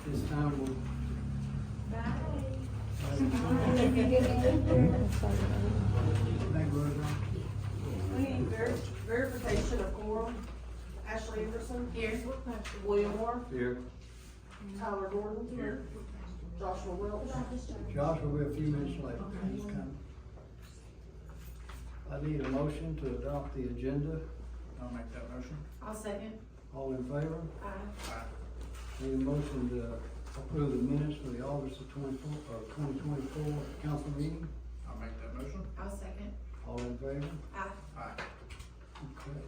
This time we'll. Thank you, Roseanne. We need verification of quorum. Ashley Anderson. Here. William Moore. Here. Tyler Gordon. Here. Joshua Welch. Joshua, we're a few minutes late. He's coming. I need a motion to adopt the agenda. I'll make that motion. I'll second. All in favor? Aye. Need a motion to approve the minutes for the August of 2024 council meeting. I'll make that motion. I'll second. All in favor? Aye. Aye. Okay.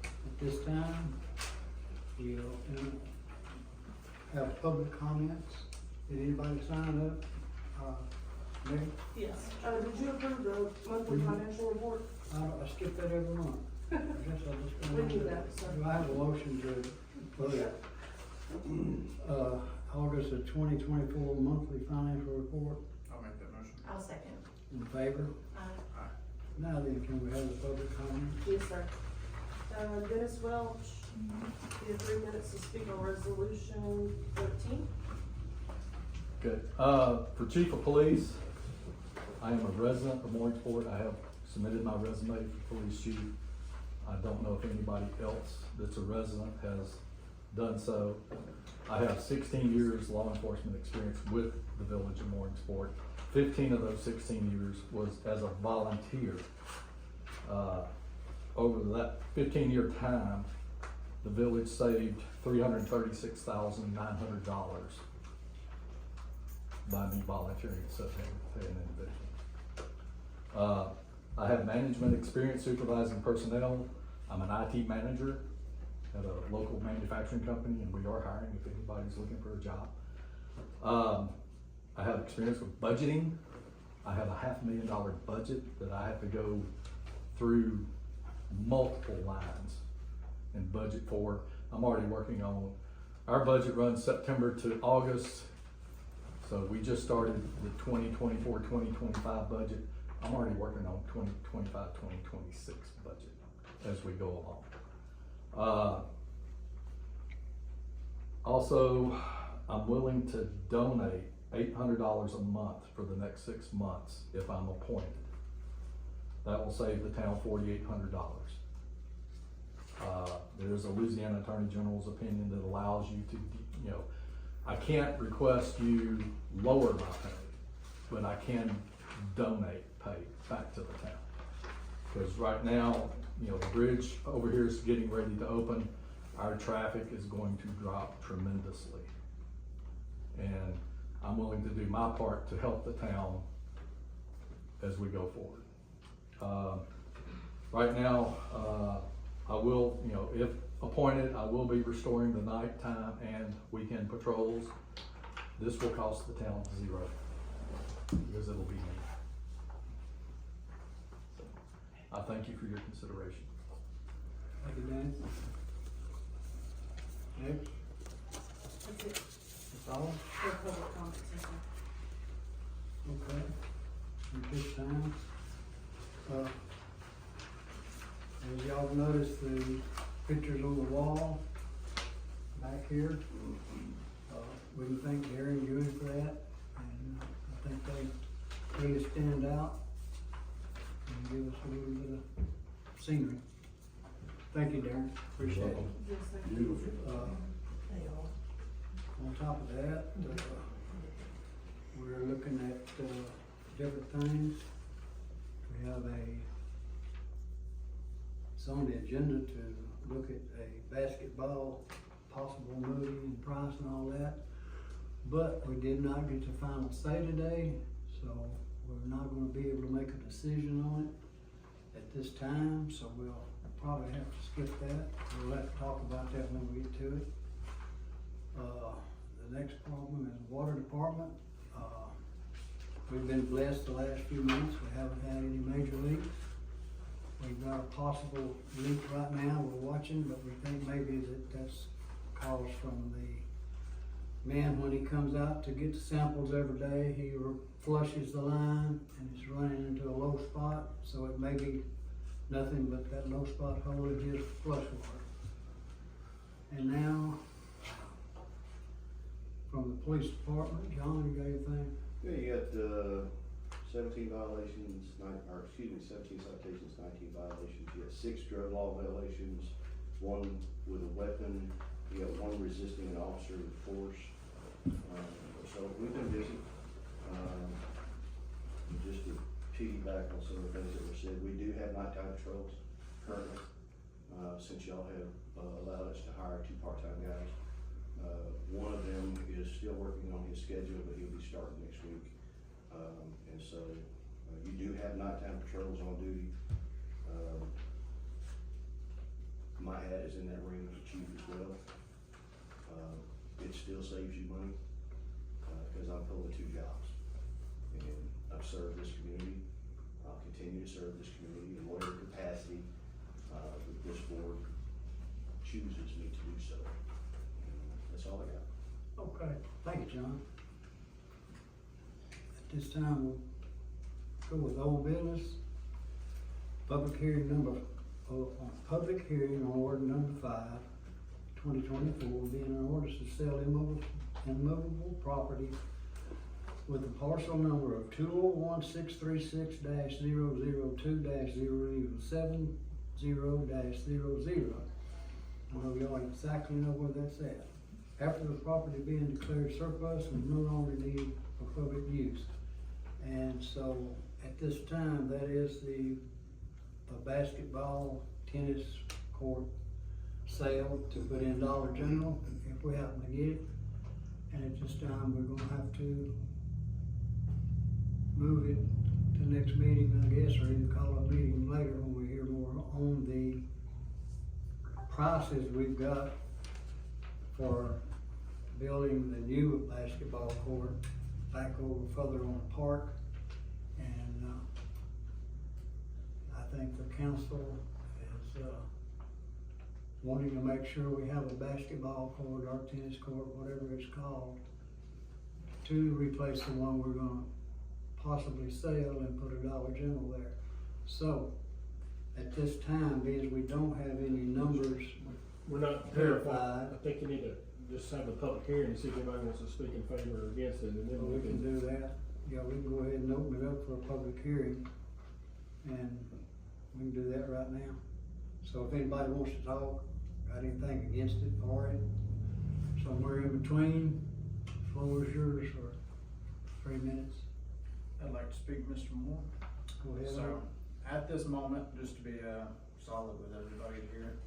At this time, we'll have public comments. Did anybody sign up? Nick? Yes. Did you approve the monthly financial report? I skip that every month. I guess I'll just. We do that, so. Do I have a motion to put August of 2024 monthly financial report? I'll make that motion. I'll second. In favor? Aye. Aye. Now then, can we have the public comment? Yes, sir. Dennis Welch, you have 3 minutes to speak on resolution 13. Good. For Chief of Police, I am a resident of Mooringsport. I have submitted my resume for Police Chief. I don't know if anybody else that's a resident has done so. I have 16 years law enforcement experience with the village of Mooringsport. 15 of those 16 years was as a volunteer. Over that 15-year time, the village saved $336,900 by me volunteering to pay an individual. I have management experience supervising personnel. I'm an IT manager at a local manufacturing company, and we are hiring if anybody's looking for a job. I have experience with budgeting. I have a $500,000 budget that I have to go through multiple lines and budget for. I'm already working on, our budget runs September to August. So we just started the 2024-2025 budget. I'm already working on 2025-2026 budget as we go along. Also, I'm willing to donate $800 a month for the next 6 months if I'm appointed. That will save the town $4,800. There's a Louisiana Attorney General's opinion that allows you to, I can't request you lower my pay, but I can donate pay back to the town. Because right now, the bridge over here is getting ready to open. Our traffic is going to drop tremendously. And I'm willing to do my part to help the town as we go forward. Right now, I will, if appointed, I will be restoring the nighttime and weekend patrols. This will cost the town $0 because it'll be me. So, I thank you for your consideration. Thank you, Dan. Next, That's it. that's all? For public comments, yes, sir. Okay. At this time, as y'all noticed, the pictures on the wall back here, we can thank Gary and Julie for that, and I think they really stand out and give us a little bit of scenery. Thank you, Darren, appreciate it. Yes, sir. Beautiful. On top of that, we're looking at different things. We have it's on the agenda to look at a basketball possible movie and price and all that. But we did not get the final say today, so we're not gonna be able to make a decision on it at this time, so we'll probably have to skip that. We'll have to talk about that when we get to it. The next problem is the water department. We've been blessed the last few months. We haven't had any major leaks. We've got a possible leak right now we're watching, but we think maybe that's caused from the man when he comes out to get the samples every day. He flushes the line and it's running into a low spot, so it may be nothing but that low spot hole is just flush water. And now police department. John, you got anything? Yeah, you got, 17 violations, 17 citations, 19 violations. You got 6 drug law violations, 1 with a weapon. You got 1 resisting an officer with force. So we've been busy. Just to piggyback on some of the things that were said, we do have nighttime patrols currently, since y'all have allowed us to hire 2 part-time guys. One of them is still working on his schedule, but he'll be starting next week. And so you do have nighttime patrols on duty. My hat is in that ring as chief as well. It still saves you money, cause I'm pulling 2 jobs. And I've served this community, I'll continue to serve this community in whatever capacity, that this board chooses me to do so. That's all I got. Okay, thank you, John. At this time, we'll go with old business. Public hearing public hearing on order number 5, 2024, being an order to sell immovable property with a parcel number of 201-636-002-070-00. I know y'all exactly know where that's at. After the property being declared surplus and no longer needed for public use. And so, at this time, that is the basketball, tennis court sale to put in Dollar General, if we happen to get it. And at this time, we're gonna have to move it to the next meeting, I guess, or either call a meeting later when we hear more on the prices we've got for building the new basketball court back over further on the park. And I think the council is wanting to make sure we have a basketball court or tennis court, whatever it's called, to replace the one we're gonna possibly sell and put a Dollar General there. So, at this time, being we don't have any numbers We're not verified. I think you need to just have a public hearing and see if anybody wants to speak in favor or against it, and then we can do that. Yeah, we can go ahead and open it up for a public hearing, and we can do that right now. So if anybody wants to talk, got anything against it, for it, somewhere in between, floor is yours for 3 minutes. I'd like to speak, Mr. Moore. Go ahead. So, at this moment, just to be, solid with everybody here,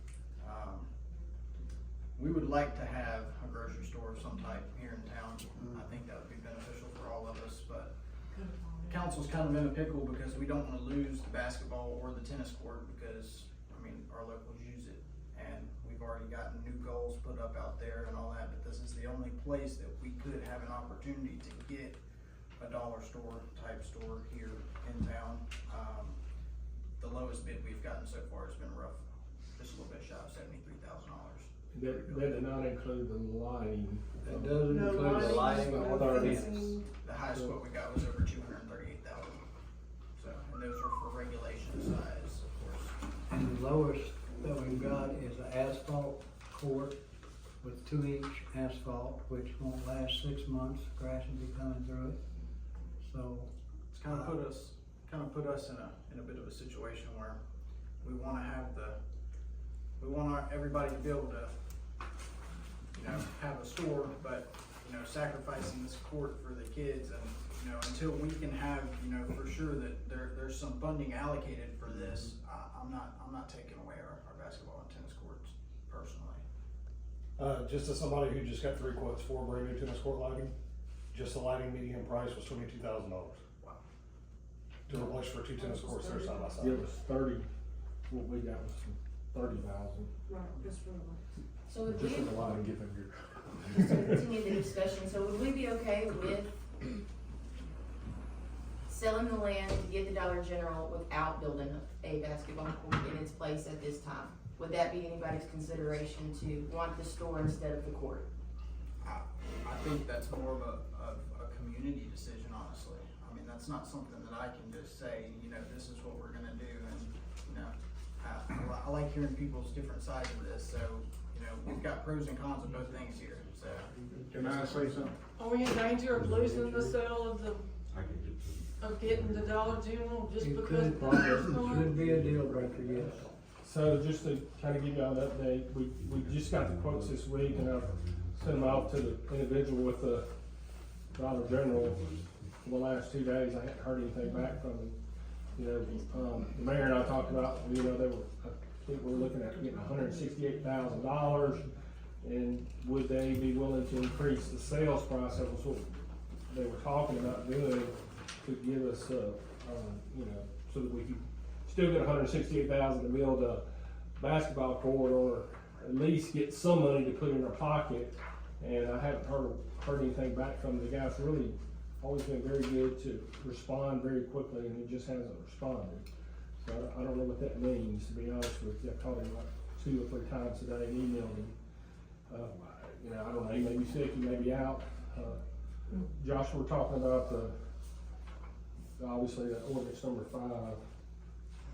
we would like to have a grocery store of some type here in town. I think that would be beneficial for all of us, but the council's kind of in a pickle because we don't wanna lose the basketball or the tennis court because, I mean, our locals use it. And we've already gotten new goals put up out there and all that, but this is the only place that we could have an opportunity to get a dollar store type store here in town. The lowest bid we've gotten so far has been rough, just a little bit shy of $73,000. That did not include the lighting. That doesn't No include the lighting lighting, or no the fencing. fence. The highest quote we got was over 238,000. So, and those are for regulation size, of course. And the lowest that we've got is an asphalt court with 2-inch asphalt, which won't last 6 months, grass will be coming through it. So, It's kind of put us in a bit of a situation where we want everybody to be able to, have a store, but, sacrificing this court for the kids and, until we can have, for sure that there's some funding allocated for this, I'm not taking away our basketball and tennis courts personally. Just as somebody who just got 3 quotes for brand new tennis court lighting, just the lighting median price was $22,000. Wow. To replace for 2 tennis courts there side by side. It was 30, what we got was 30,000. Right, just for the lights. So would Just we, for the lighting, give them your. just to continue the discussion, so would we be okay with selling the land to get the Dollar General without building a basketball court in its place at this time? Would that be anybody's consideration to want the store instead of the court? I think that's more of a community decision, honestly. I mean, that's not something that I can just say, this is what we're gonna do, and, I like hearing people's different sides of this, so, you know, we've got pros and cons of both things here, so. Can I say something? Are we in danger of losing the sale of getting the Dollar General just It because? could be a deal breaker, yes. So just to kind of give y'all an update, we just got the quotes this week and I've sent them out to the individual with the Dollar General for the last 2 days. I hadn't heard anything back from them. You know, the mayor and I talked about, you know, I think we're looking at getting $168,000. And would they be willing to increase the sales price? That was what they were talking about doing to give us, you know, so that we could still get $168,000 to build a basketball court, or at least get some money to put in our pocket. And I haven't heard anything back from them. The guy's really always been very good to respond very quickly, and he just hasn't responded. So I don't know what that means, to be honest with you. I called him like 2 or 3 times today and emailed him. You know, I don't know, he may be sick, he may be out. Josh, we're talking about obviously that ordinance number 5,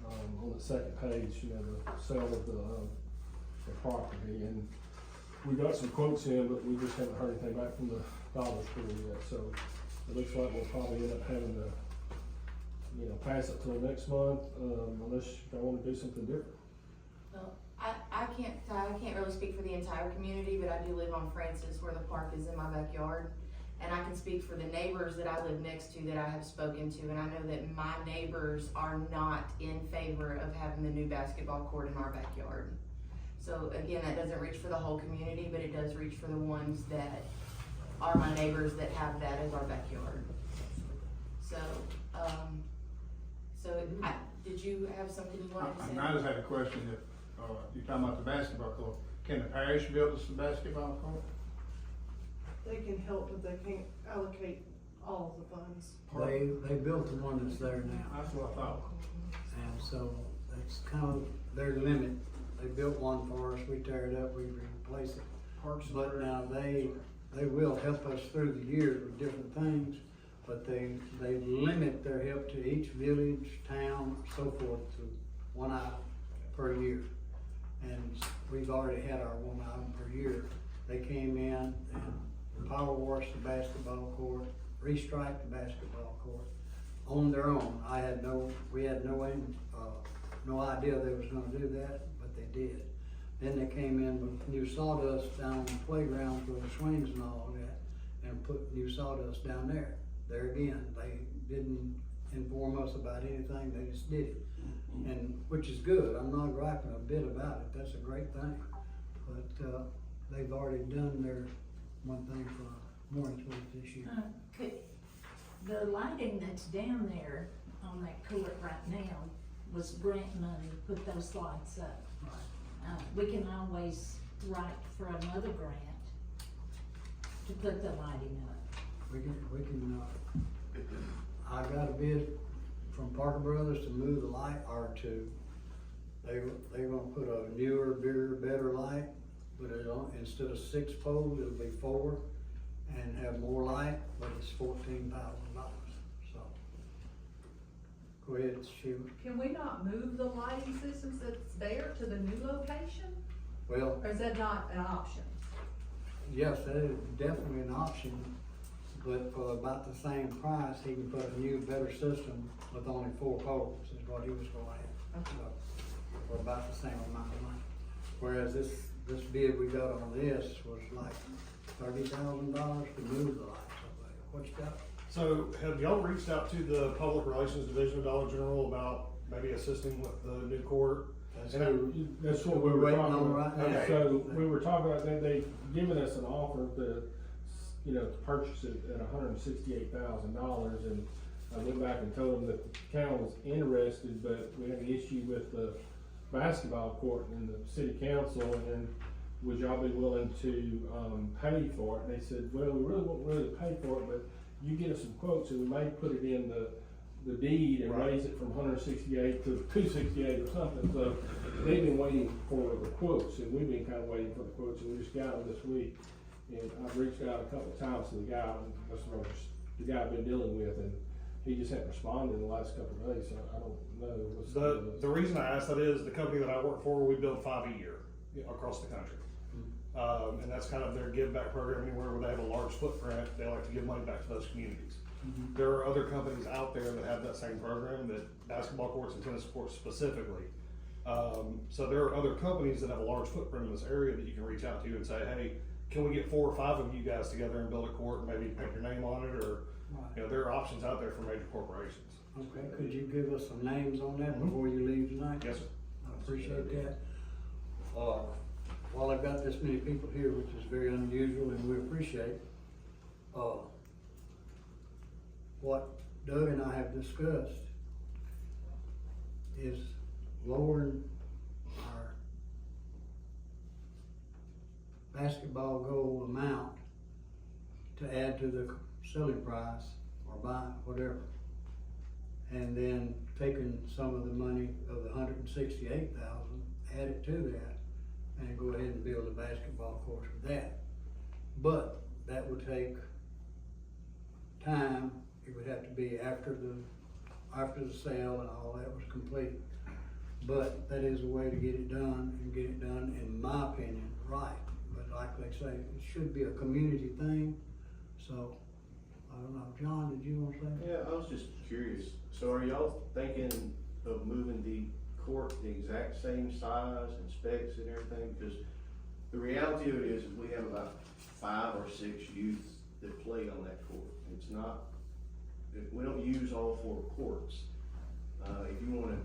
on the second page, you know, the sale of the property. And we got some quotes in, but we just haven't heard anything back from the Dollar Store yet. So it looks like we'll probably end up having to, you know, pass it till next month, unless I wanna do something different. Well, I can't really speak for the entire community, but I do live on Francis where the park is in my backyard. And I can speak for the neighbors that I live next to that I have spoken to, and I know that my neighbors are not in favor of having the new basketball court in our backyard. So again, that doesn't reach for the whole community, but it does reach for the ones that are my neighbors that have that as our backyard. So, did you have something you wanted to say? I just had a question. If you're talking about the basketball court, can the parish build us a basketball court? They can help, but they can't allocate all of the funds. They built the one that's there now, That's what I thought. and so that's kind of their limit. They built one for us, we tear it up, we replace it. Parks and But Rec. now they will help us through the years with different things, but they limit their help to each village, town, so forth, to 1 item per year. And we've already had our 1 item per year. They came in and power washed the basketball court, restriped the basketball court on their own. We had no idea they was gonna do that, but they did. Then they came in with new sawdust down on the playground for the swings and all that, and put new sawdust down there. There again, they didn't inform us about anything, they just did it. And, which is good, I'm not griping a bit about it, that's a great thing. But, they've already done their one thing for Mooringsport this year. The lighting that's down there on that court right now was grant money, put those lights up. We can always write for another grant to put the lighting up. We can, I got a bid from Parker Brothers to move the light, or they're gonna put a newer, bigger, better light, but instead of 6 poles, it'll be 4, and have more light, but it's $14,000, so. Go ahead, Sheila. Can we not move the lighting systems that's there to the new location? Well, Or is that not an option? yes, that is definitely an option, but for about the same price, he can put a new, better system with only 4 poles, is what he was gonna have. So, for about the same amount of money. Whereas this bid we got on this was like $30,000 to move the lights over there. What you got? So have y'all reached out to the Public Relations Division of Dollar General about maybe assisting with the new court? That's what we We're were waiting talking on about. right now. So we were talking about, they've given us an offer to, you know, to purchase it at $168,000, and I went back and told them that the town was interested, but we had an issue with the basketball court in the city council, and would y'all be willing to, pay for it? And they said, well, we really won't really pay for it, but you get us some quotes, and we may put it in the deed and Right. raise it from 168 to 268 or something. So they've been waiting for the quotes, and we've been kind of waiting for the quotes, and we just got them this week. And I've reached out a couple of times to the guy, and that's what the guy I've been dealing with, and he just hasn't responded in the last couple of days, so I don't know what's The reason I asked that is the company that I work for, we build 5 a year across the country. And that's kind of their give back program. Anywhere where they have a large footprint, they like to give money back to those communities. There are other companies out there that have that same program, that basketball courts and tennis courts specifically. So there are other companies that have a large footprint in this area that you can reach out to and say, hey, can we get 4 or 5 of you guys together and build a court and maybe put your name on it, or, you know, there are options out there for major corporations. Okay, could you give us some names on that before you leave tonight? Yes, sir. I appreciate that. While I've got this many people here, which is very unusual and we appreciate, what Doug and I have discussed is lowering our basketball goal amount to add to the selling price or buy, whatever. And then taking some of the money of the $168,000, add it to that, and go ahead and build a basketball court with that. But that would take time. It would have to be after the sale and all that was complete. But that is a way to get it done, and get it done, in my opinion, right. But like they say, it should be a community thing. So, I don't know, John, did you want to say that? Yeah, I was just curious. So are y'all thinking of moving the court the exact same size and specs and everything? Because the reality of it is we have about 5 or 6 youths that play on that court. It's not, we don't use all 4 courts. If you wanna,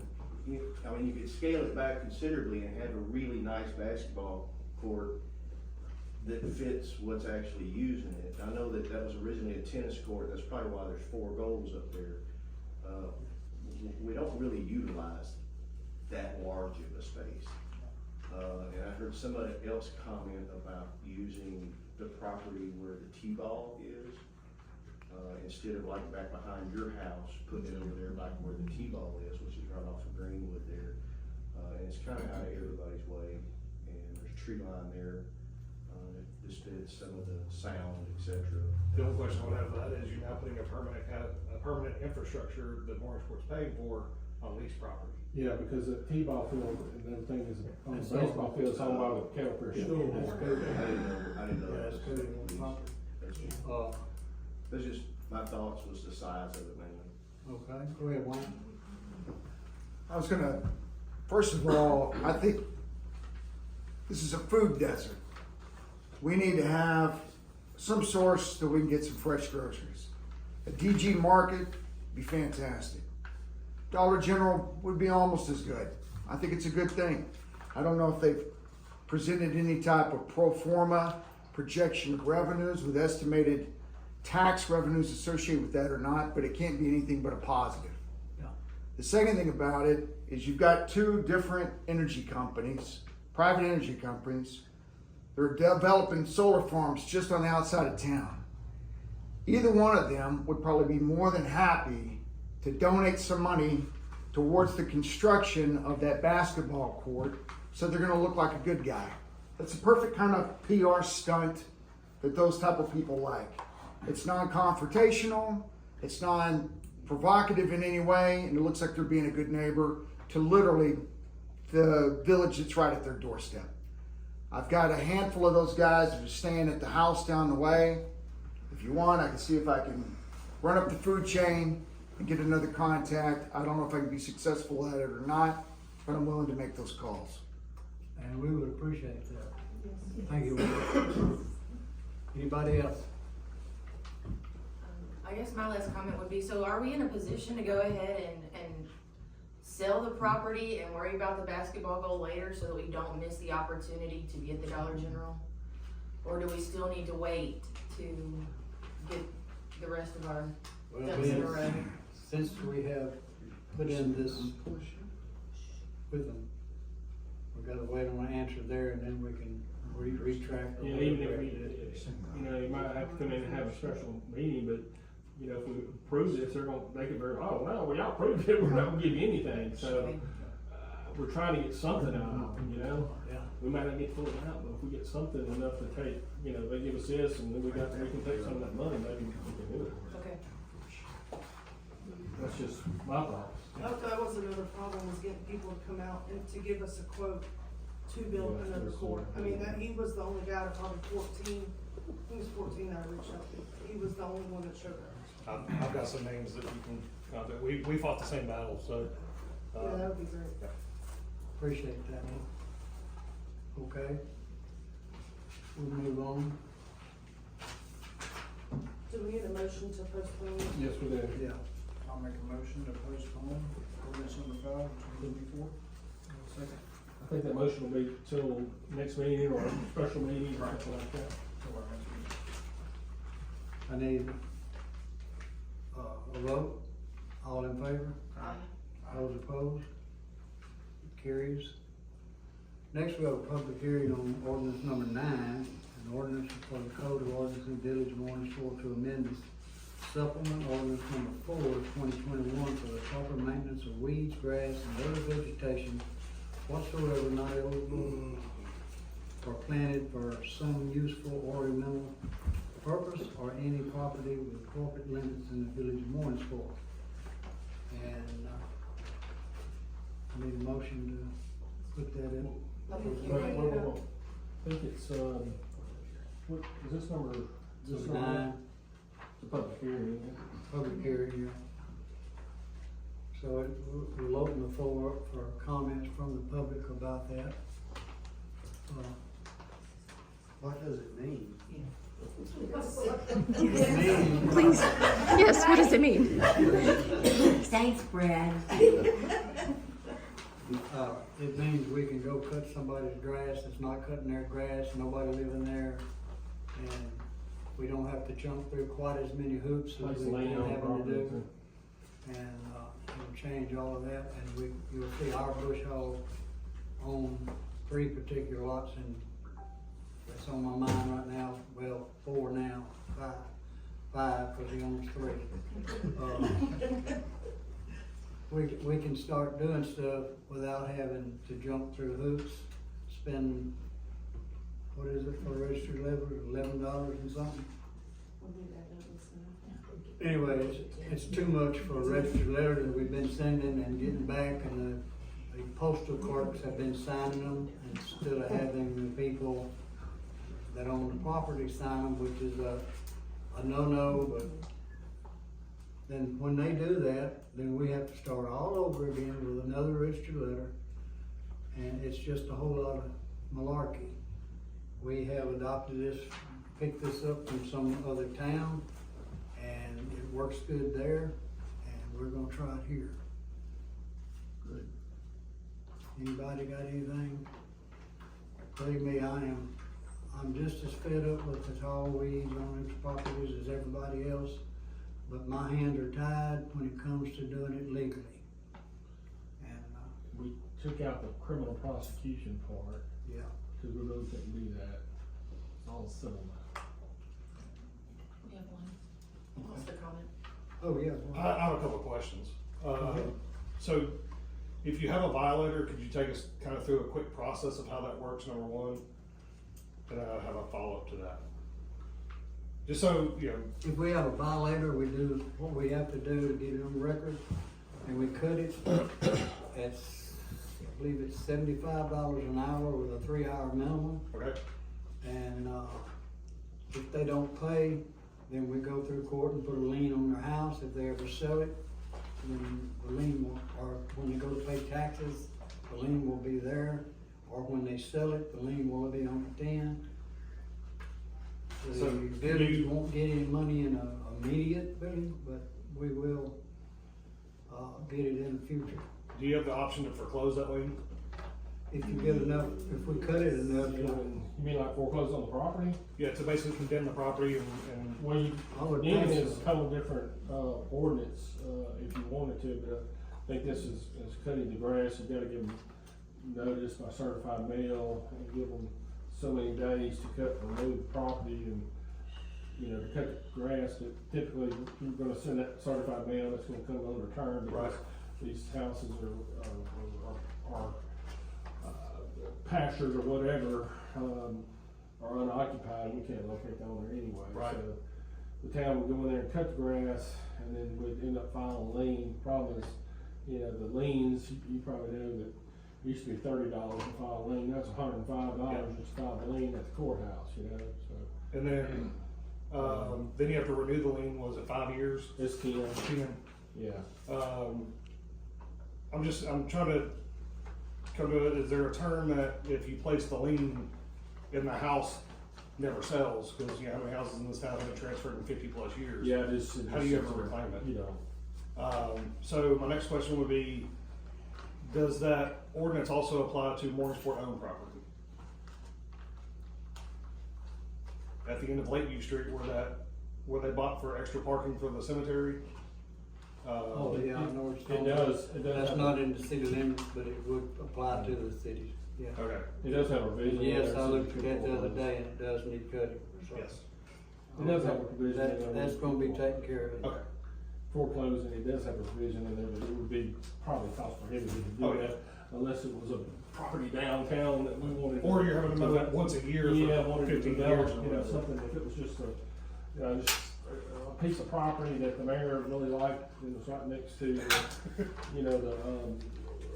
I mean, you could scale it back considerably and have a really nice basketball court that fits what's actually using it. I know that that was originally a tennis court. That's probably why there's 4 goals up there. We don't really utilize that large of a space. And I heard somebody else comment about using the property where the T-ball is, instead of like back behind your house, putting it over there like where the T-ball is, which is right off of Greenwood there. And it's kind of out of everybody's way, and there's a tree line there. Just did some of the sound, etc. The only question I would have for that is, you're now putting a permanent infrastructure that Mooringsport's paying for on leased property. Yeah, because the T-ball field and everything is, on the baseball field is owned by the Kettle Creek School. I didn't know Yeah, that that's was good. leased. That's just, my thoughts was the size of it mainly. Okay, go ahead, Wayne. I was gonna, first of all, I think this is a food desert. We need to have some source that we can get some fresh groceries. A DG Market would be fantastic. Dollar General would be almost as good. I think it's a good thing. I don't know if they've presented any type of pro forma projection of revenues with estimated tax revenues associated with that or not, but it can't be anything but a positive. Yeah. The second thing about it is you've got 2 different energy companies, private energy companies. They're developing solar farms just on the outside of town. Either one of them would probably be more than happy to donate some money towards the construction of that basketball court, so they're gonna look like a good guy. That's a perfect kind of PR stunt that those type of people like. It's non-confrontational, it's non-provocative in any way, and it looks like they're being a good neighbor to literally the village that's right at their doorstep. I've got a handful of those guys that are staying at the house down the way. If you want, I can see if I can run up the food chain and get another contact. I don't know if I can be successful at it or not, but I'm willing to make those calls. And we would appreciate that. Thank you. Anybody else? I guess my last comment would be, so are we in a position to go ahead and sell the property and worry about the basketball goal later so that we don't miss the opportunity to get the Dollar General? Or do we still need to wait to get the rest of our ducks in a row? Since we have put in this with them, we've got to wait on an answer there, and then we can retract. Yeah, even if we, you know, you might have to come in and have a special meeting, but, you know, if we approve this, they could very, oh, no, well, y'all approved it, we're not gonna give you anything, so, we're trying to get something out of them, you know? Yeah. We might not get full amount, but if we get something enough to take, you know, they give us this, and then we can take some of that money, maybe we can do it. Okay. That's just my thoughts. That was another problem, was getting people to come out and to give us a quote to build Yeah, another so- court. I mean, that, he was the only guy to probably 14, he was 14 I reached out to. He was the only one that showed up. I've got some names that you can contact. We fought the same battle, so. Yeah, that would be great. Appreciate that, man. Okay. We'll move on. Do we need a motion to postpone? Yes, we do. Yeah. I'll make a motion to postpone ordinance number 5, 2024. Second. I think that motion will be till next meeting or special meeting or something like that. Till our next meeting. I need, a vote. All in favor? Those opposed? Carries. Next, we have a public hearing on ordinance number 9, an ordinance for the Code of Ordinances of the Village of Mooringsport to amend the supplement ordinance number 4, 2021 for the proper maintenance of weeds, grass, and other vegetation whatsoever not eligible or planted for some useful or ornamental purpose or any property with corporate limits in the Village of Mooringsport. And, I need a motion to put that in. Wait. I think it's, what, is this number? This Number 9, The public hearing, isn't it? public hearing, yeah. So we'll open the floor up for comments from the public about that. What does it mean? Please, yes, what does it mean? Thanks, Brad. It means we can go cut somebody's grass that's not cutting their grass, nobody living there, and we don't have to jump through quite as many hoops as Place we've land been on having to property, do. too. And, it'll change all of that, and you'll see our bush hog on 3 particular lots, and that's on my mind right now, well, 4 now, 5, because he owns 3. We can start doing stuff without having to jump through hoops, spend, what is it for a registered letter, $11 and something? We'll do that, Anyway, it's too much for a registered letter that we've been sending and getting back, and the postal clerks have been signing them instead of having the people that own the property sign them, which is a no-no, but then when they do that, then we have to start all over again with another registered letter, and it's just a whole lot of malarkey. We have adopted this, picked this up from some other town, and it works good there, and we're gonna try it here. Good. Anybody got anything? Believe me, I'm just as fed up with the tall weeds on these properties as everybody else, but my hands are tied when it comes to doing it legally. And, We took out the criminal prosecution part, yeah. cause we really couldn't do that. It's all civil now. We have one. What's the comment? Oh, yeah. I have a couple of questions. ahead. So if you have a violator, could you take us kind of through a quick process of how that works, number one? And I have a follow-up to that. Just so, you know, If we have a violator, we do what we have to do to get it on record, and we cut it at, I believe it's $75 an hour with a 3-hour minimum. okay, And, if they don't pay, then we go through court and put a lien on their house. If they ever sell it, then the lien will, or when they go to pay taxes, the lien will be there. Or when they sell it, the lien will be on it then. So The village won't get any money in a immediately, but we will, get it in the future. do you have the option to foreclose that lien? If you get enough, if we cut it enough, You mean like foreclose on the property? Yeah, to basically condemn the property and Well, you, I would Even think is a so. couple different, ordinance, if you wanted to, but I think this is cutting the grass, you gotta give them notice by certified mail and give them so many days to cut and remove the property and, you know, to cut the grass, that typically you're gonna send that certified mail, that's gonna come unreturned because these houses are pastured or whatever, are unoccupied, we can't locate the owner anyway. Right. So the town would go in there and cut the grass, and then we'd end up filing a lien. Problem is, you know, the liens, you probably know that Used to be $30 to file a lien, that's $105 just to file a lien at the courthouse, you know, so. And then you have to renew the lien, was it 5 years? It's 10, 10. yeah. I'm trying to come to it, is there a term that if you place the lien in the house, never sells? Because you know how many houses in this town have been transferred in 50+ years? Yeah, How do you ever reclaim it? You know, So my next question would be, does that ordinance also apply to Mooringsport owned property? At the end of Lakeview Street where they bought for extra parking for the cemetery? Oh, yeah, I know what you're it talking about. does, That's not in the city limits, but it would apply to the cities, yeah. Okay, it does have a provision. in Yes, there, I so looked you at can that the other foreclose. day and it does need cutting. So, yes, It does have a provision in there. That's gonna be taken care of. okay, Foreclosing, it does have a provision in there, but it would be probably cost prohibitive to do Oh, yeah. that unless it was a property downtown that we wanted. or you're having to mow it once a year Yeah, for wanted to 15 develop, years or you know, whatever. something, if it was just just a piece of property that the mayor really liked, and was right next to, you know,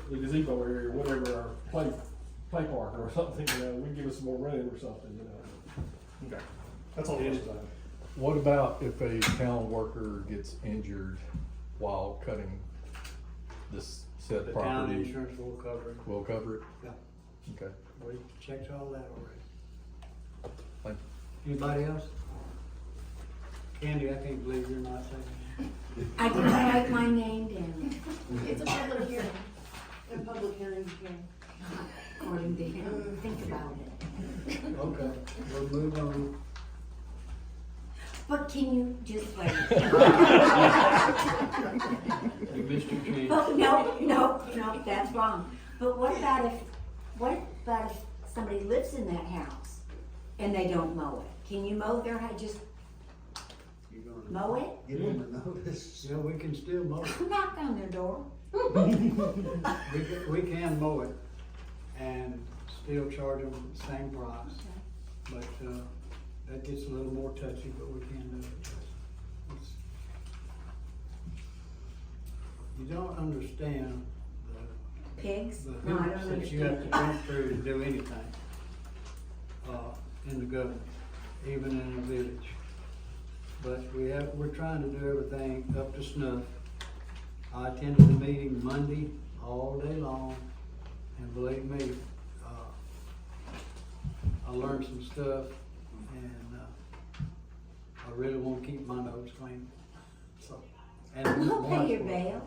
the gazebo area, or whatever, our play park or something, you know, we'd give us some more room or something, you know. Okay, that's all the questions I have. What about if a town worker gets injured while cutting this said The town property? insurance will cover it. Will cover it? Yeah. Okay, We checked all that already. thank Anybody else? Candy, I can't believe you're not saying. I can write my name down, It's a public hearing. In public hearings, you can. according to him, think about it. Okay, we'll move on. But can you just wait? You missed your chance. But no, that's wrong. But what about if somebody lives in that house and they don't mow it? Can you mow their house, just You're gonna mow it? Get on the notice. Yeah, we can still mow it. Knock on their door. We can mow it and still charge them the same price. But, that gets a little more touchy, but we can do it. It's- You don't understand Pigs? the No, I hoops don't that you have to understand. jump through to do anything, in the government, even in a village. But we're trying to do everything up to snuff. I attended the meeting Monday all day long, and believe me, I learned some stuff, and, I really wanna keep my nose clean, so. And We'll pay your Mooringsport. bail.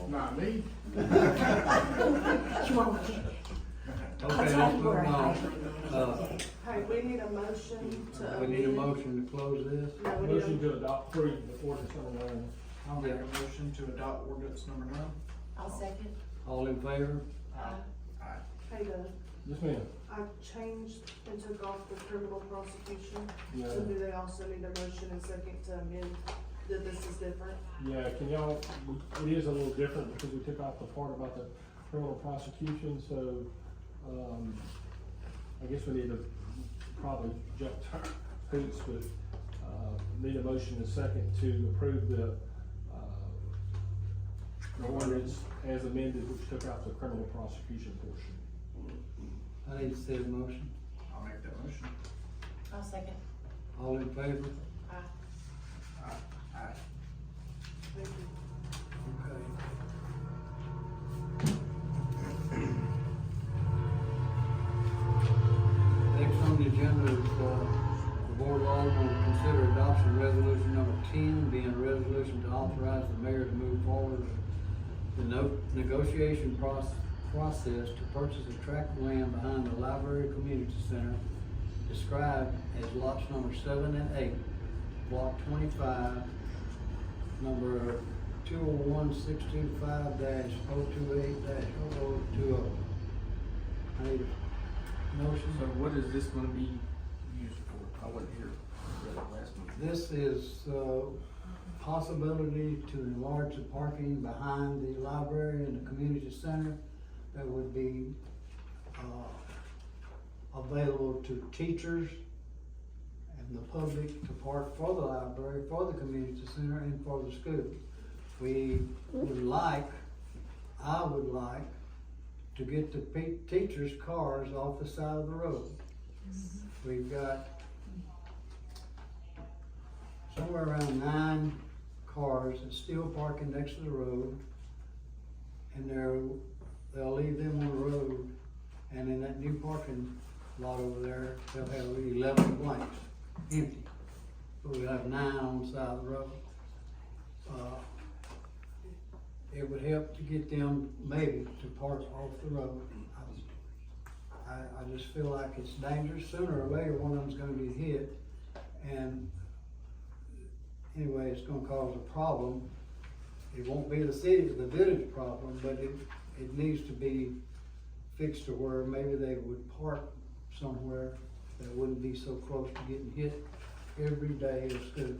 Not me. You won't get it. I'll Okay, tell let's you move where I on. hide my nose. Hey, we need a motion to. We need a amend- motion to close this. No, we need Motion a, to adopt the ordinance number 9. I'll make a motion to adopt ordinance number 9. I'll second. All in favor? hey, Doug, Yes, ma'am. I changed and took off the criminal prosecution. Yeah. So do they also need a motion and second to amend that this is different? Yeah, can y'all, it is a little different because we took off the part about the criminal prosecution, so, I guess we need to probably jump to hoops, but, need a motion and second to approve the ordinance as amended, which took out the criminal prosecution portion. I need to say a motion. I'll make that motion. I'll second. All in favor? Aye. Thank you. Okay. Next on the agenda is, the board of Aldermen will consider adoption resolution number 10, being a resolution to authorize the mayor to move forward with the negotiation process to purchase a tract of land behind the Library Community Center, described as lots number 7 and 8, block 25, number 201625-028-0020. I need a motion. So what is this gonna be used for? I wasn't here for that last meeting. This is possibility to enlarge the parking behind the library and the community center that would be available to teachers and the public to park for the library, for the community center, and for the school. We would like I would like to get the teachers' cars off the side of the road. We've got somewhere around 9 cars that's still parking next to the road, and they'll leave them on the road, and in that new parking lot over there, they'll have 11 blanks, empty. But we'll have 9 on the side of the road. It would help to get them maybe to park off the road. I just feel like it's dangerous. Sooner or later, one of them's gonna get hit, and anyway, it's gonna cause a problem. It won't be the village problem, but it needs to be fixed to where maybe they would park somewhere that wouldn't be so close to getting hit every day at school.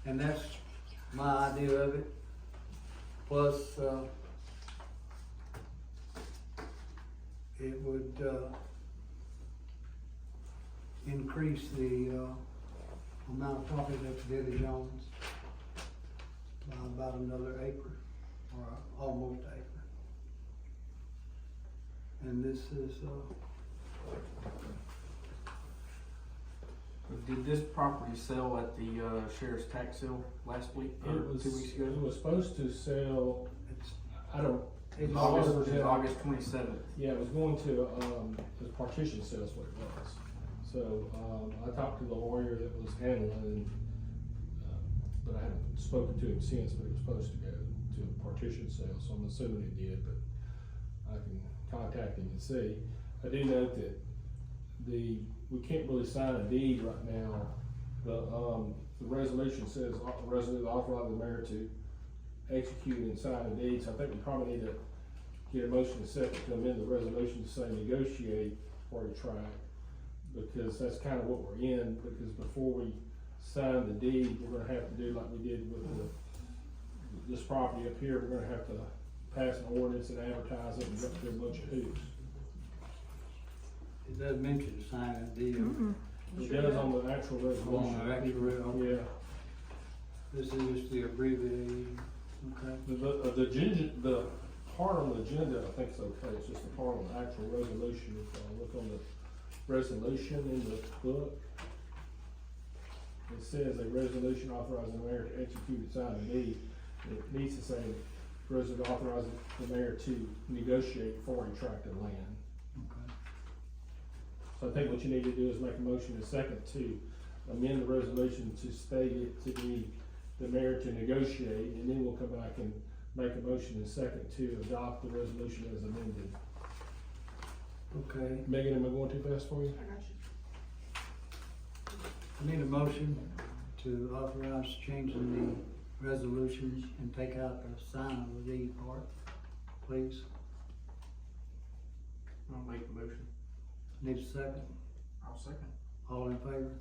And that's my idea of it. Plus, it would, increase the, amount of property that the village owns by about another acre, or almost an acre. And this is, Did this property sell at the sheriff's tax sale last week, or 2 weeks ago? It was supposed to sell, I don't. August 27th. Yeah, it was going to, the partition sales what it was. So, I talked to the lawyer that was handling, but I haven't spoken to him since, but it was supposed to go to a partition sale, so I'm assuming it did, but I can contact him and see. I do note that we can't really sign a deed right now. The resolution says, resolution authorizing the mayor to execute and sign a deed, so I think we probably need to get a motion to second to amend the resolution to say negotiate for a tract, because that's kind of what we're in, because before we sign the deed, we're gonna have to do like we did with this property up here, we're gonna have to pass an ordinance and advertise it and go through a bunch of hoops. it does mention signing a deal. It does on the actual resolution. On the actual resolution. Yeah. This is just the abbreviated, okay? The part on the agenda, I think is okay, it's just the part on the actual resolution. If I look on the resolution in the book, it says a resolution authorizing the mayor to execute and sign a deed. It needs to say, resolution authorizing the mayor to negotiate for a tract of land. Okay. So I think what you need to do is make a motion in a second to amend the resolution to state it to be the mayor to negotiate, and then we'll come back and make a motion in a second to adopt the resolution as amended. Okay, Megan, am I going too fast for you? I got you. I need a motion to authorize changing the resolutions and take out the sign of the deed part, please. I'll make the motion. Need a second? I'll second. All in favor?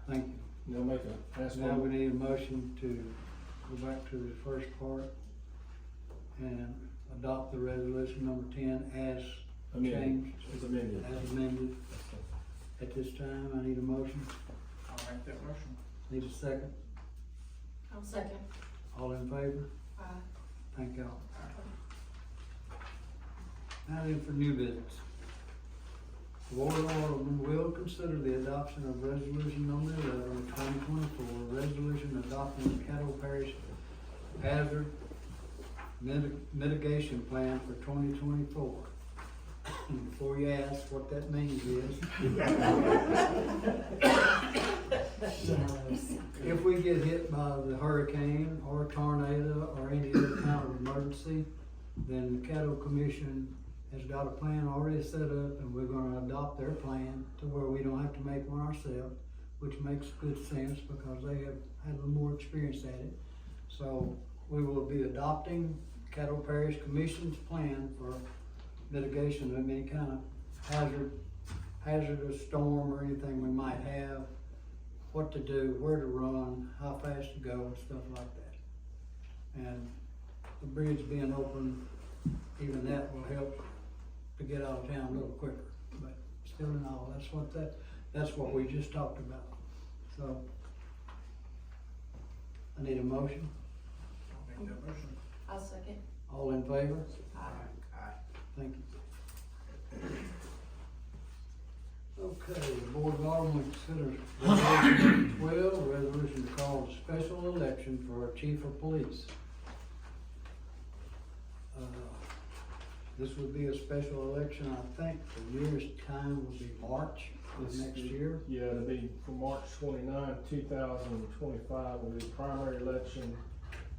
Thank you. Now make a, ask Now for, we need a motion to go back to the first part and adopt the resolution number 10 as amended, changed, as amended. as amended. At this time, I need a motion. I'll make that motion. Need a second? I'll second. All in favor? Aye. Thank y'all. Now then for new business. The Board of Aldermen will consider the adoption of resolution number 11 of 2024, resolution adopting the Caddo Parish Hazard Mitigation Plan for 2024. And before you ask what that means is, if we get hit by the hurricane or tornado or any other kind of emergency, then the Caddo Commission has got a plan already set up, and we're gonna adopt their plan to where we don't have to make one ourselves, which makes good sense because they have had a little more experience at it. So we will be adopting Caddo Parish Commission's plan for mitigation of any kind of hazardous storm or anything we might have, what to do, where to run, how fast to go, and stuff like that. And the bridge being open, even that will help to get out of town a little quicker. But still in all, that's what we just talked about. So I need a motion. I'll make that motion. I'll second. All in favor? Aye. Thank you. Okay, the Board of Aldermen considers resolution number 12, a resolution to call a special election for our chief of police. This would be a special election, I think, the nearest time would be March of next year. Yeah, it'll be for March 29, 2025 will be the primary election,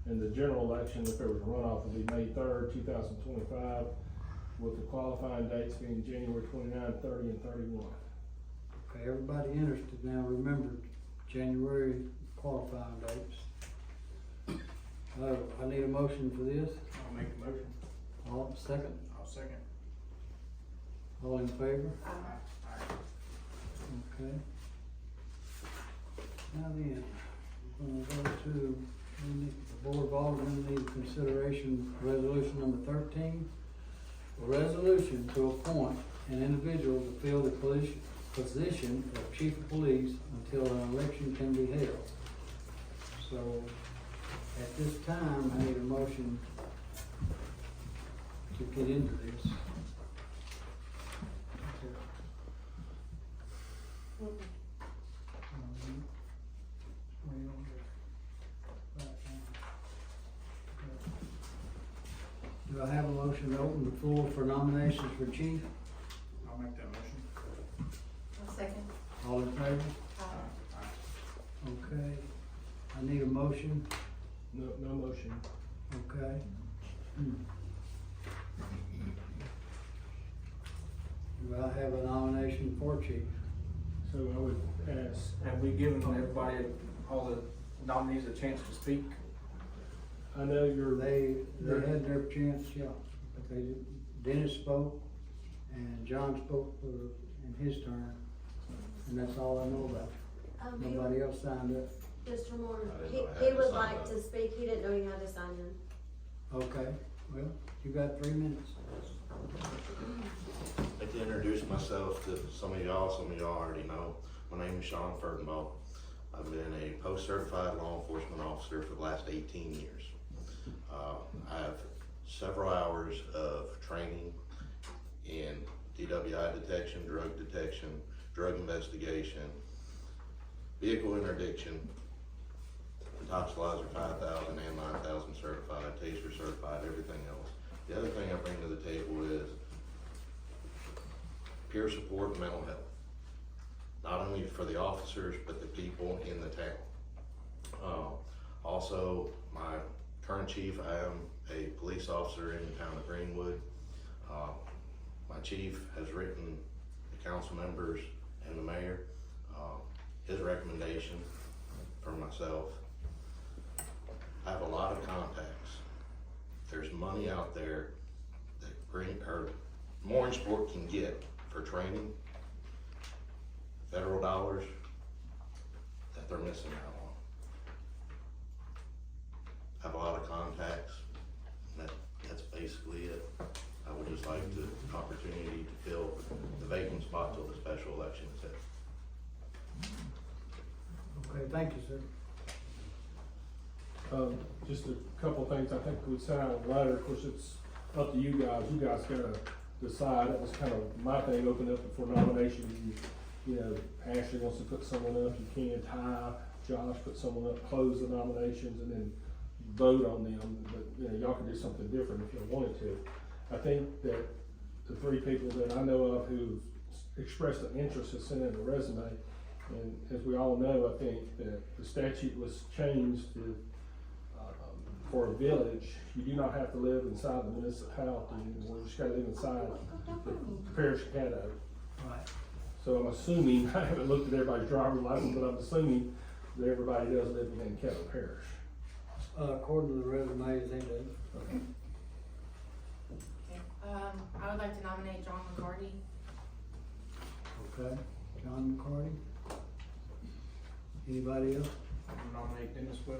and the general election, if there was a runoff, would be May 3rd, 2025, with the qualifying dates being January 29, 30, and 31. Okay, everybody interested now, remember, January qualifying dates. I need a motion for this. I'll make a motion. All, second? I'll second. All in favor? Aye. Okay. Now then, we're gonna go to, the Board of Aldermen need consideration resolution number 13. A resolution to appoint an individual to fill the position of chief of police until an election can be held. So, at this time, I need a motion to get into this. Do I have a motion to open the floor for nominations for chief? I'll make that motion. I'll second. All in favor? Aye. Okay. I need a motion. No motion. Okay. Do I have a nomination for chief? So I would ask, Have we given everybody, all the nominees a chance to speak? I know They had their chance, yeah. But Dennis spoke and John spoke in his turn. And that's all I know about. Nobody else signed up. Mr. Moore, I didn't he know I had to would sign like up. to speak, he didn't know he had to sign in. Okay, well, you got 3 minutes. I'd like to introduce myself to some of y'all already know. My name is Sean Furtenbaugh. I've been a post-certified law enforcement officer for the last 18 years. I have several hours of training in DWI detection, drug investigation, vehicle interdiction, Toxilizer 5000 and 9000 certified, TASER certified, everything else. The other thing I bring to the table is peer support and mental health. Not only for the officers, but the people in the town. Also, my current chief, I am a police officer in the town of Greenwood. My chief has written the council members and the mayor his recommendation for myself. I have a lot of contacts. There's money out there that Mooringsport can get for training, federal dollars, that they're missing out on. I have a lot of contacts. That's basically it. I would just like the opportunity to fill the vacant spot till the special election is held. Okay, thank you, sir. just a couple things, I think we sent out a letter, of course, it's up to you guys gotta decide, it was kind of my thing, open up for nominations, you know, Ashley wants to put someone up, you can, Ty, Josh, put someone up, close the nominations, and then vote on them, but, you know, y'all can do something different if you wanted to. I think that the three people that I know of who expressed an interest have sent in a resume, and as we all know, I think that the statute was changed to, for a village, you do not have to live inside the municipality anymore, you just gotta live inside the parish of Caddo. Right. So I'm assuming, I haven't looked at everybody's driver's license, but I'm assuming that everybody does live within Caddo Parish. According to the resumes, they do. Okay. I would like to nominate John McCarty. Okay, John McCarty. Anybody else? I would nominate Dennis Welch.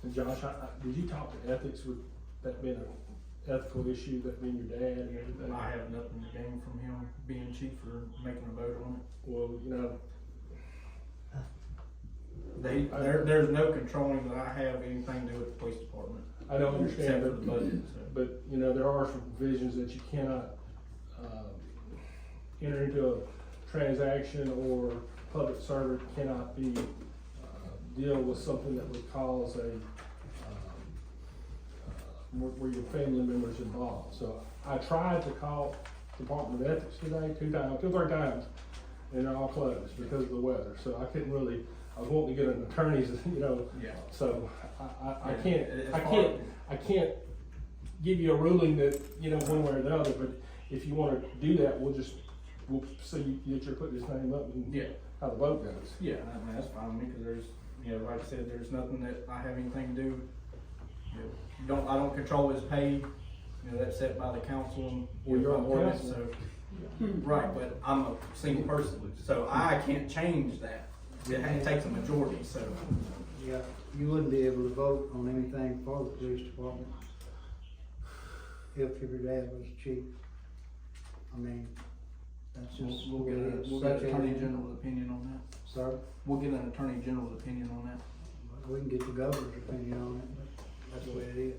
And Josh, did you talk to ethics, with that being an ethical issue, that being your dad and everything? I have nothing to gain from him being chief or making a vote on it. Well, you know, There's no controlling that I have anything to do with the police department. I don't understand Except for it, the budget, so. but, you know, there are some provisions that you cannot, enter into a transaction, or public servant cannot be, deal with something that would cause a, where your family member's involved. So I tried to call Department of Ethics today, two, 3 times, and they're all closed because of the weather. So I couldn't really, I was wanting to get an attorney's, you know, Yeah. so I Yeah, can't, it's I hard. can't give you a ruling that, you know, one way or the other, but if you wanna do that, we'll see that you're putting his name up and Yeah. how the vote goes. Yeah, I mean, that's fine with me, cause there's, you know, like I said, there's nothing that I have anything to do. You know, I don't control his pay, you know, that's set by the council and. Well, you're on by ordinance, council. So, right, but I'm a single person, so I can't change that. It takes a majority, so. Yeah, you wouldn't be able to vote on anything for the police department if your dad was chief. I mean, that's just. We'll get such an a- attorney general's opinion on that. Sir, We'll get an attorney general's opinion on that. we can get the governor's opinion on it, but that's the way it is.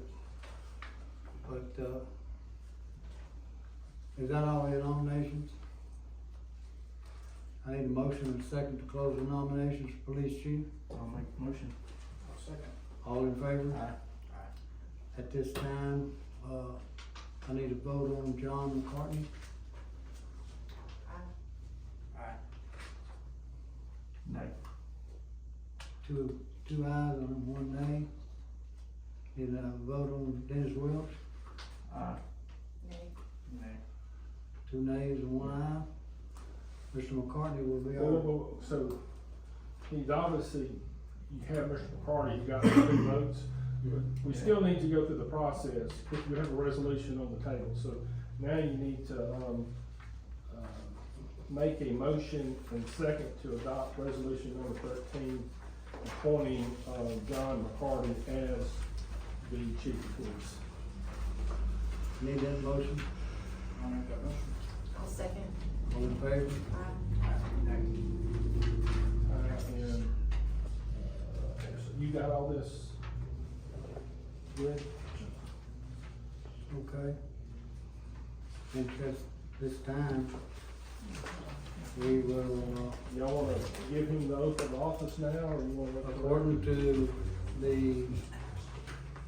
But, is that all your nominations? I need a motion and a second to close the nominations for police chief. I'll make a motion. I'll second. All in favor? Aye. At this time, I need a vote on John McCartney. Aye. No. Two ayes and 1 nay. Need a vote on Dennis Welch. Aye. Nay. 2 nays and 1 aye. Mr. McCartney will be our. So, he's obviously, you have Mr. McCarty, you got 2 votes. We still need to go through the process. We have a resolution on the table, so now you need to, make a motion and second to adopt resolution number 13, appointing, John McCarty as the chief of police. Need that motion? I'll make that motion. I'll second. All in favor? And, so you got all this good? Okay. And just this time, we will, Y'all wanna give him the oath of office now, or you wanna? according to the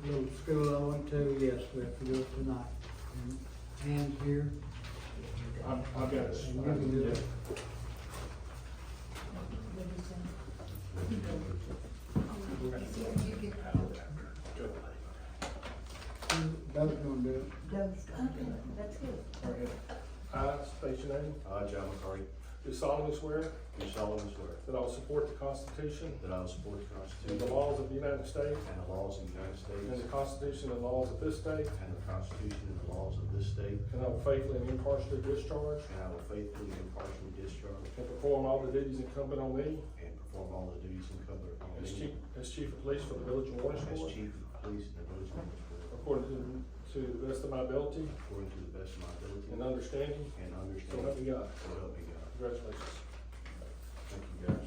little school I went to, yes, we have to do it tonight. And hands here. I've got it. You can do it. Doug's gonna do it. That's good. I state your name, John McCarty, do solemnly swear do solemnly swear that I will support the Constitution that I will support the and Constitution the laws of the United States and the laws of the United and States the Constitution and laws of this state, and the Constitution and the laws of this state, and I will faithfully and impartially discharge and I will faithfully and impartially discharge and perform all the duties incumbent on me and perform all the duties incumbent upon as me chief of police for the village of as Mooringsport, chief of police in the village of Mooringsport, according to the best of my ability according to the best of my ability and understanding, and so understanding. help me God. So help me God. Congratulations. Thank you, guys.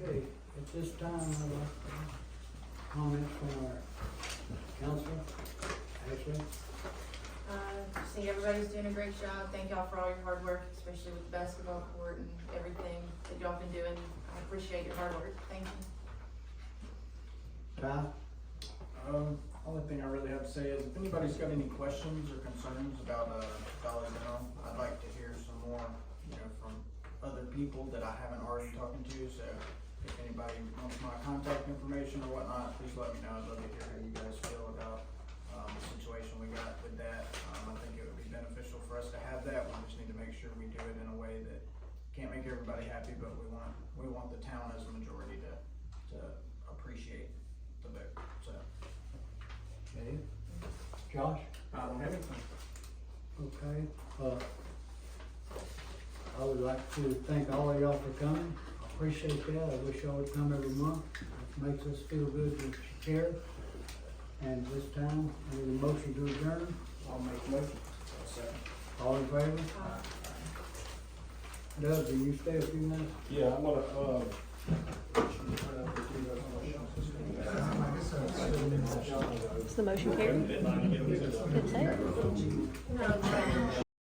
Okay, at this time, I'd like comments from our council. Ashley? I think everybody's doing a great job. Thank y'all for all your hard work, especially with the basketball court and everything that y'all been doing. I appreciate your hard work. Thank you. Ty? Only thing I really have to say is if anybody's got any questions or concerns about, Dollar General, I'd like to hear some more, you know, from other people that I haven't already talking to, so if anybody wants my contact information or whatnot, please let me know. I'd love to hear how you guys feel about, the situation we got with that. I think it would be beneficial for us to have that. We just need to make sure we do it in a way that can't make everybody happy, but we want the town as a majority to appreciate the vote, so. Okay. Josh? I don't have anything. Okay, I would like to thank all of y'all for coming. I appreciate that. I wish y'all would come every month. It makes us feel good to share. And this time, I need a motion to adjourn. I'll make a motion. I'll second. All in favor? Doug, do you stay a few minutes? Yeah, I'm gonna, Is the motion carried? Didn't say it.